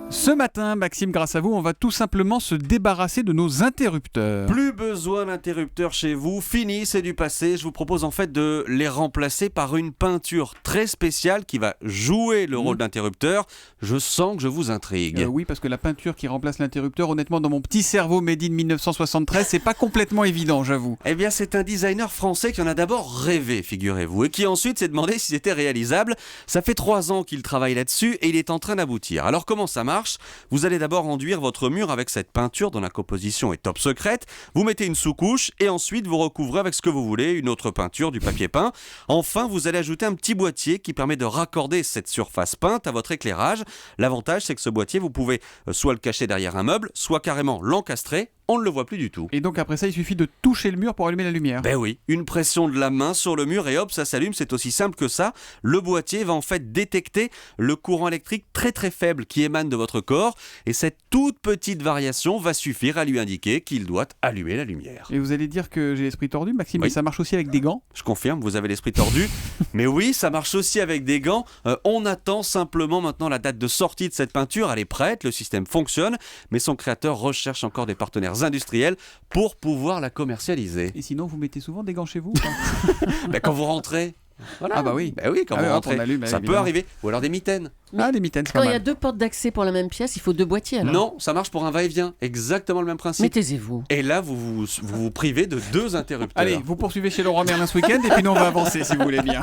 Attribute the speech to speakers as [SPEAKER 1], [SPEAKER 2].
[SPEAKER 1] Ce matin, Maxime, grâce à vous, on va tout simplement se débarrasser de nos interrupteurs.
[SPEAKER 2] Plus besoin d'interrupteurs chez vous, fini, c'est du passé. Je vous propose en fait de les remplacer par une peinture très spéciale qui va jouer le rôle d'interrupteur. Je sens que je vous intrigue.
[SPEAKER 1] Oui, parce que la peinture qui remplace l'interrupteur, honnêtement, dans mon petit cerveau made in 1973, c'est pas complètement évident, j'avoue.
[SPEAKER 2] Eh bien, c'est un designer français qui en a d'abord rêvé, figurez-vous, et qui ensuite s'est demandé si c'était réalisable. Ça fait 3 ans qu'il travaille là-dessus et il est en train d'aboutir. Alors, comment ça marche ? Vous allez d'abord enduire votre mur avec cette peinture dont la composition est top secrète. Vous mettez une sous-couche et ensuite vous recouvrez avec ce que vous voulez, une autre peinture, du papier peint. Enfin, vous allez ajouter un petit boîtier qui permet de raccorder cette surface peinte à votre éclairage. L'avantage, c'est que ce boîtier, vous pouvez soit le cacher derrière un meuble, soit carrément l'encastrer. On ne le voit plus du tout.
[SPEAKER 1] Et donc après ça, il suffit de toucher le mur pour allumer la lumière.
[SPEAKER 2] Ben oui, une pression de la main sur le mur et hop, ça s'allume, c'est aussi simple que ça. Le boîtier va en fait détecter le courant électrique très très faible qui émane de votre corps et cette toute petite variation va suffire à lui indiquer qu'il doit allumer la lumière.
[SPEAKER 1] Et vous allez dire que j'ai l'esprit tordu, Maxime,
[SPEAKER 2] Oui.
[SPEAKER 1] mais ça marche aussi avec des gants.
[SPEAKER 2] Je confirme, vous avez l'esprit tordu. Mais oui, ça marche aussi avec des gants. On attend simplement maintenant la date de sortie de cette peinture. Elle est prête, le système fonctionne, mais son créateur recherche encore des partenaires industriels pour pouvoir la commercialiser.
[SPEAKER 1] Et sinon, vous mettez souvent des gants chez vous ou pas?
[SPEAKER 2] Ben, quand vous rentrez. Voilà.
[SPEAKER 1] Ah bah oui.
[SPEAKER 2] Ben oui, quand
[SPEAKER 1] Ah
[SPEAKER 2] vous
[SPEAKER 1] oui, hop,
[SPEAKER 2] rentrez,
[SPEAKER 1] on allume,
[SPEAKER 2] ça peut
[SPEAKER 1] évidemment.
[SPEAKER 2] arriver. Ou alors des mitaines.
[SPEAKER 1] Ah, les mitaines, c'est pas
[SPEAKER 3] Quand il y a
[SPEAKER 1] mal.
[SPEAKER 3] 2 portes d'accès pour la même pièce, il faut 2 boîtiers alors.
[SPEAKER 2] Non, ça marche pour un va-et-vient. Exactement le même principe.
[SPEAKER 3] Mais taisez-vous.
[SPEAKER 2] Et là, vous privez de 2 interrupteurs.
[SPEAKER 1] Allez, vous poursuivez chez Leroy Merlin ce week-end et puis nous on va avancer si vous voulez bien.